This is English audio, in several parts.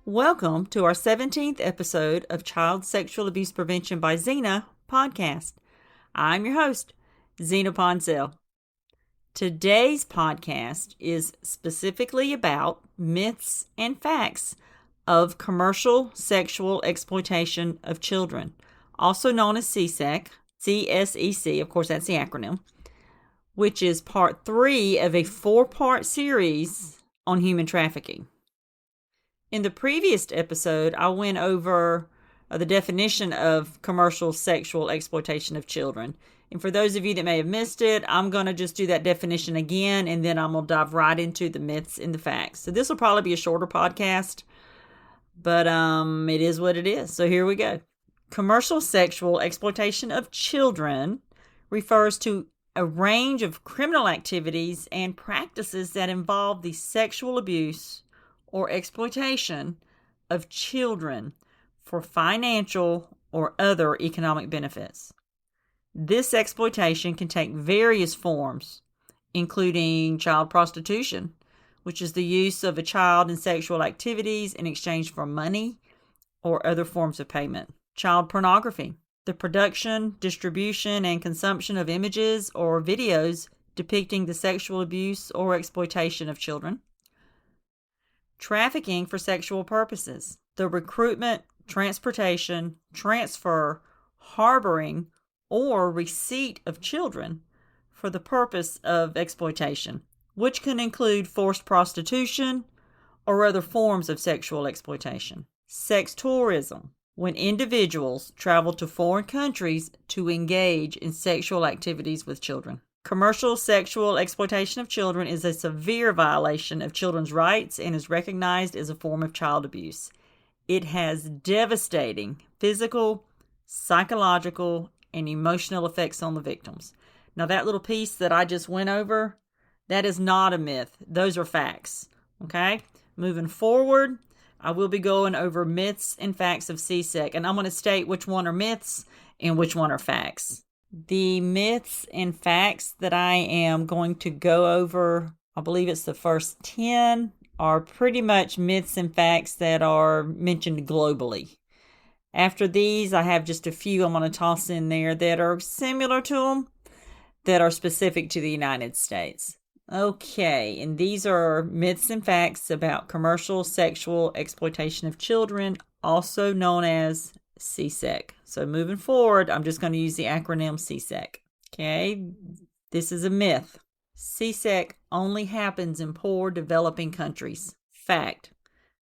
Welcome to our 17th episode of Child Sexual Abuse Prevention by Zina podcast. I'm your host, Zina Poncel. Today's podcast is specifically about myths and facts of commercial sexual exploitation of children, also known as CSEC, CSEC, of course that's the acronym, which is part 3 of a 4-part series on human trafficking. In the previous episode, I went over the definition of commercial sexual exploitation of children. And for those of you that may have missed it, I'm going to just do that definition again, and then I'm going to dive right into the myths and the facts. So this will probably be a shorter podcast, but it is what it is. So here we go. Commercial sexual exploitation of children refers to a range of criminal activities and practices that involve the sexual abuse or exploitation of children for financial or other economic benefits. This exploitation can take various forms, including child prostitution, which is the use of a child in sexual activities in exchange for money or other forms of payment. Child pornography, the production, distribution, and consumption of images or videos depicting the sexual abuse or exploitation of children. Trafficking for sexual purposes, the recruitment, transportation, transfer, harboring, or receipt of children for the purpose of exploitation, which can include forced prostitution or other forms of sexual exploitation. Sex tourism, when individuals travel to foreign countries to engage in sexual activities with children. Commercial sexual exploitation of children is a severe violation of children's rights and is recognized as a form of child abuse. It has devastating physical, psychological, and emotional effects on the victims. Now, that little piece that I just went over, that is not a myth. Those are facts. Okay? Moving forward, I will be going over myths and facts of CSEC, and I'm going to state which one are myths and which one are facts. The myths and facts that I am going to go over, I believe it's the first 10, are pretty much myths and facts that are mentioned globally. After these, I have just a few I'm going to toss in there that are similar to them, that are specific to the United States. Okay, and these are myths and facts about commercial sexual exploitation of children, also known as CSEC. So moving forward, I'm just going to use the acronym CSEC. Okay, this is a myth. CSEC only happens in poor developing countries. Fact.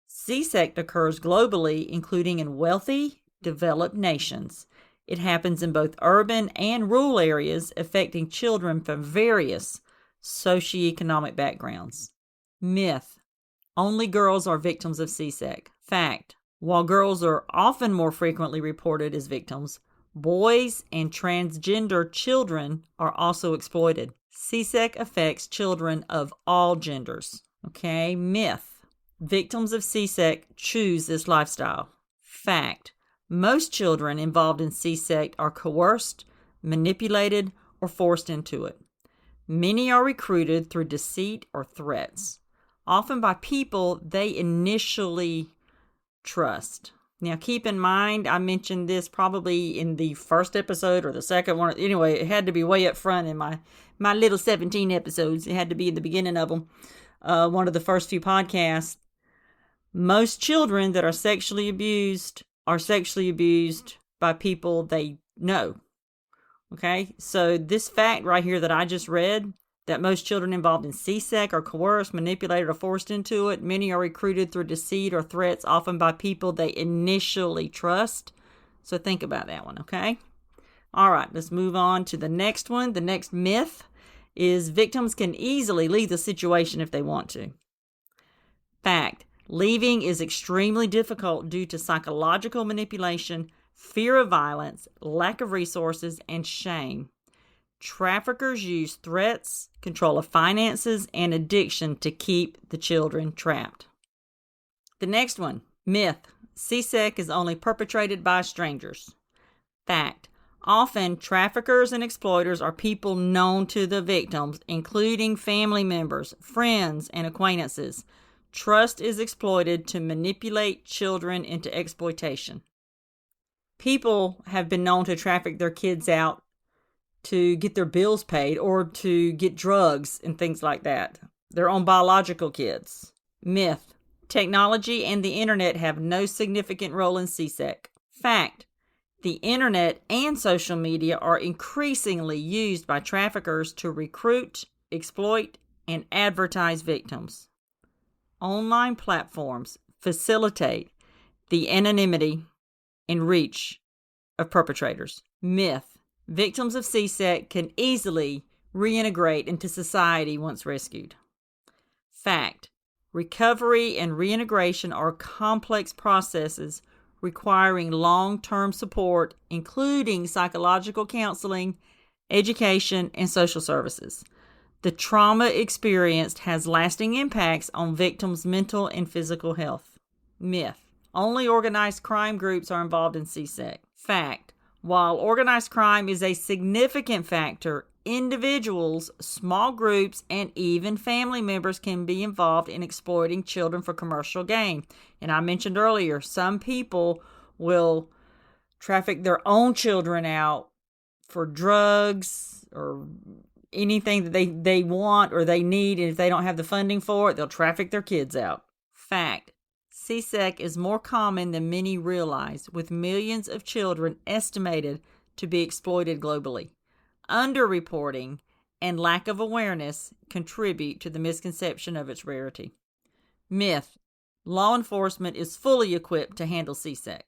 CSEC occurs globally, including in wealthy, developed nations. It happens in both urban and rural areas, affecting children from various socioeconomic backgrounds. Myth. Only girls are victims of CSEC. Fact. While girls are often more frequently reported as victims, boys and transgender children are also exploited. CSEC affects children of all genders. Okay, myth. Victims of CSEC choose this lifestyle. Fact. Most children involved in CSEC are coerced, manipulated, or forced into it. Many are recruited through deceit or threats, often by people they initially trust. Now, keep in mind, I mentioned this probably in the first episode or the second one. Anyway, it had to be way up front in my little 17 episodes. It had to be in the beginning of them. One of the first few podcasts. Most children that are sexually abused by people they know. Okay, so this fact right here that I just read, that most children involved in CSEC are coerced, manipulated, or forced into it. Many are recruited through deceit or threats, often by people they initially trust. So think about that one, okay? All right, let's move on to the next one. The next myth is victims can easily leave the situation if they want to. Fact. Leaving is extremely difficult due to psychological manipulation, fear of violence, lack of resources, and shame. Traffickers use threats, control of finances, and addiction to keep the children trapped. The next one, myth. CSEC is only perpetrated by strangers. Fact. Often, traffickers and exploiters are people known to the victims, including family members, friends, and acquaintances. Trust is exploited to manipulate children into exploitation. People have been known to traffic their kids out to get their bills paid or to get drugs and things like that. Their own biological kids. Myth. Technology and the internet have no significant role in CSEC. Fact. The internet and social media are increasingly used by traffickers to recruit, exploit, and advertise victims. Online platforms facilitate the anonymity and reach of perpetrators. Myth. Victims of CSEC can easily reintegrate into society once rescued. Fact. Recovery and reintegration are complex processes requiring long-term support, including psychological counseling, education, and social services. The trauma experienced has lasting impacts on victims' mental and physical health. Myth. Only organized crime groups are involved in CSEC. Fact. While organized crime is a significant factor, individuals, small groups, and even family members can be involved in exploiting children for commercial gain. And I mentioned earlier, some people will traffic their own children out for drugs or anything that they want or they need, and if they don't have the funding for it, they'll traffic their kids out. Fact. CSEC is more common than many realize, with millions of children estimated to be exploited globally. Underreporting and lack of awareness contribute to the misconception of its rarity. Myth. Law enforcement is fully equipped to handle CSEC.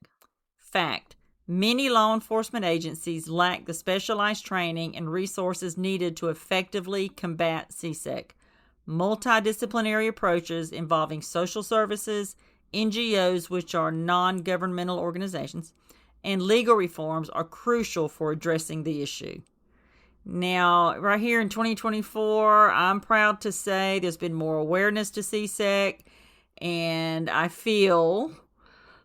Fact. Many law enforcement agencies lack the specialized training and resources needed to effectively combat CSEC. Multidisciplinary approaches involving social services, NGOs, which are non-governmental organizations, and legal reforms are crucial for addressing the issue. Now, right here in 2024, I'm proud to say there's been more awareness to CSEC, and I feel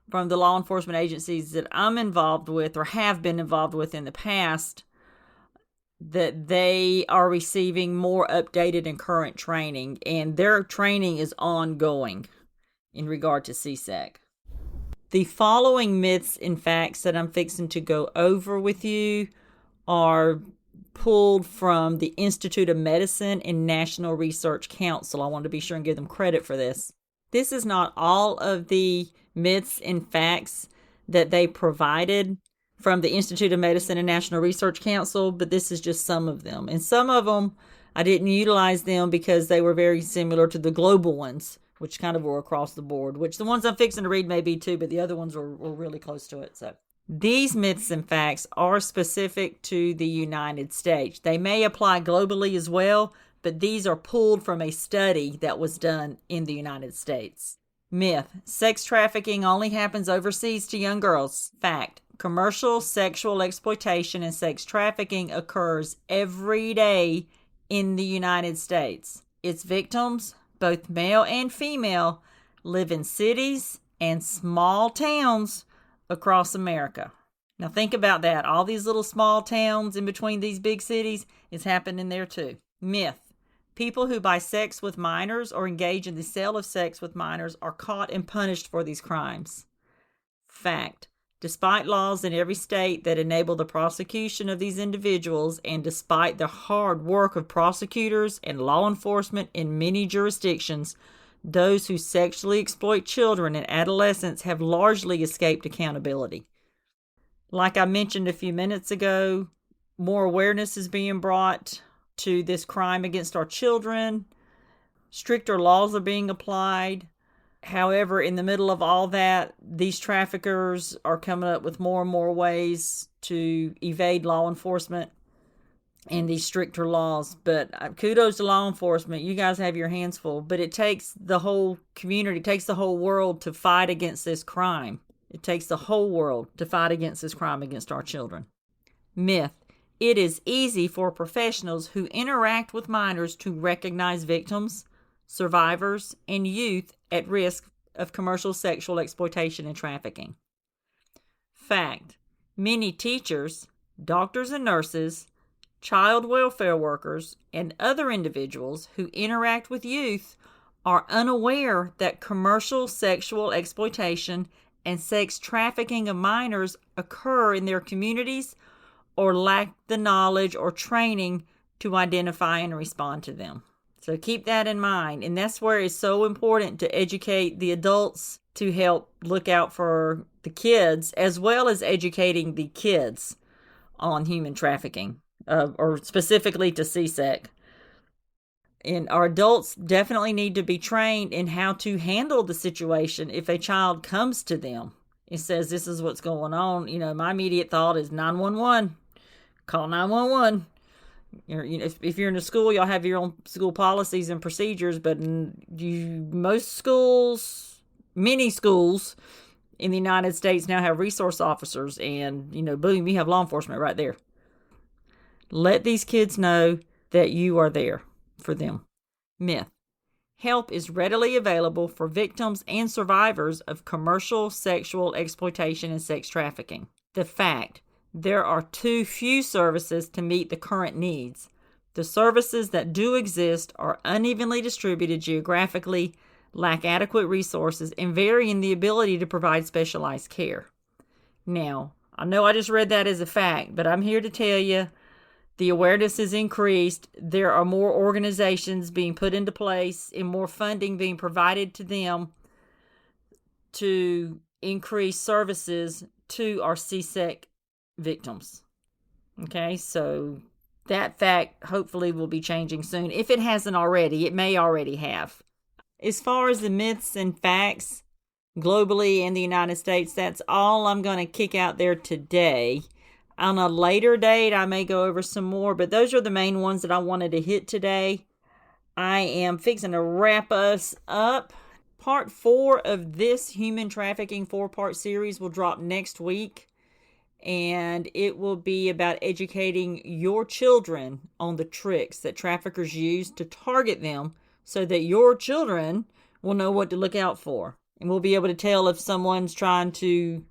from the law enforcement agencies that I'm involved with or have been involved with in the past that they are receiving more updated and current training, and their training is ongoing in regard to CSEC. The following myths and facts that I'm fixing to go over with you are pulled from the Institute of Medicine and National Research Council. I want to be sure and give them credit for this. This is not all of the myths and facts that they provided from the Institute of Medicine and National Research Council, but this is just some of them. And some of them, I didn't utilize them because they were very similar to the global ones, which kind of were across the board, which the ones I'm fixing to read may be too, but the other ones were really close to it. So these myths and facts are specific to the United States. They may apply globally as well, but these are pulled from a study that was done in the United States. Myth. Sex trafficking only happens overseas to young girls. Fact. Commercial sexual exploitation and sex trafficking occurs every day in the United States. Its victims, both male and female, live in cities and small towns across America. Now think about that. All these little small towns in between these big cities is happening there too. Myth. People who buy sex with minors or engage in the sale of sex with minors are caught and punished for these crimes. Fact. Despite laws in every state that enable the prosecution of these individuals, and despite the hard work of prosecutors and law enforcement in many jurisdictions, those who sexually exploit children and adolescents have largely escaped accountability. Like I mentioned a few minutes ago, more awareness is being brought to this crime against our children. Stricter laws are being applied. However, in the middle of all that, these traffickers are coming up with more and more ways to evade law enforcement and these stricter laws. But kudos to law enforcement. You guys have your hands full. But it takes the whole community, it takes the whole world to fight against this crime. It takes the whole world to fight against this crime against our children. Myth. It is easy for professionals who interact with minors to recognize victims, survivors, and youth at risk of commercial sexual exploitation and trafficking. Fact. Many teachers, doctors and nurses, child welfare workers, and other individuals who interact with youth are unaware that commercial sexual exploitation and sex trafficking of minors occur in their communities or lack the knowledge or training to identify and respond to them. So keep that in mind. And that's where it's so important to educate the adults to help look out for the kids, as well as educating the kids on human trafficking, or specifically to CSEC. And our adults definitely need to be trained in how to handle the situation if a child comes to them and says, this is what's going on. My immediate thought is 911. Call 911. If you're in a school, y'all have your own school policies and procedures, but most schools, many schools in the United States now have resource officers, and, boom, you have law enforcement right there. Let these kids know that you are there for them. Myth. Help is readily available for victims and survivors of commercial sexual exploitation and sex trafficking. The fact. There are too few services to meet the current needs. The services that do exist are unevenly distributed geographically, lack adequate resources, and vary in the ability to provide specialized care. Now, I know I just read that as a fact, but I'm here to tell you the awareness is increased. There are more organizations being put into place and more funding being provided to them to increase services to our CSEC victims. Okay, so that fact hopefully will be changing soon. If it hasn't already, it may already have. As far as the myths and facts globally in the United States, that's all I'm going to kick out there today. On a later date, I may go over some more, but those are the main ones that I wanted to hit today. I am fixing to wrap us up. Part 4 of this Human Trafficking 4-part series will drop next week. And it will be about educating your children on the tricks that traffickers use to target them so that your children will know what to look out for. And we'll be able to tell if someone's trying to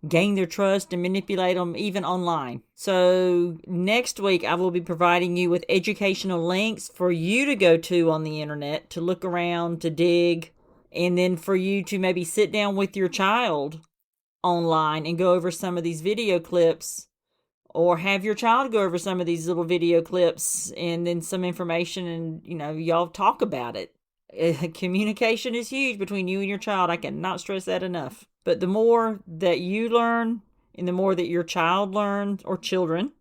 gain their trust and manipulate them even online. So next week, I will be providing you with educational links for you to go to on the internet, to look around, to dig, and then for you to maybe sit down with your child online and go over some of these video clips, or have your child go over some of these little video clips and then some information, and y'all talk about it. Communication is huge between you and your child. I cannot stress that enough. But the more that you learn and the more that your child learns, or children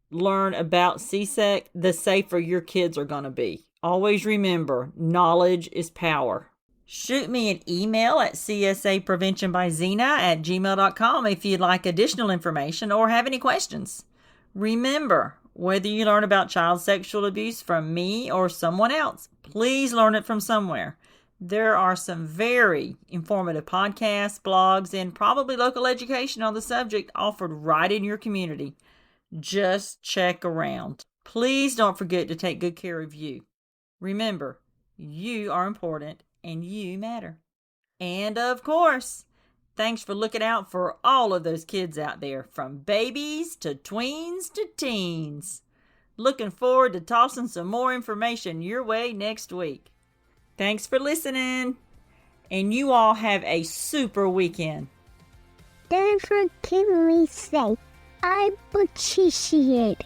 learn about CSEC, the safer your kids are going to be. Always remember, knowledge is power. Shoot me an email at csapreventionbyzina@gmail.com if you'd like additional information or have any questions. Remember, whether you learn about child sexual abuse from me or someone else, please learn it from somewhere. There are some very informative podcasts, blogs, and probably local education on the subject offered right in your community. Just check around. Please don't forget to take good care of you. Remember, you are important and you matter. And of course, thanks for looking out for all of those kids out there, from babies to tweens to teens. Looking forward to tossing some more information your way next week. Thanks for listening, and you all have a super weekend. Don't forget me say, I appreciate it.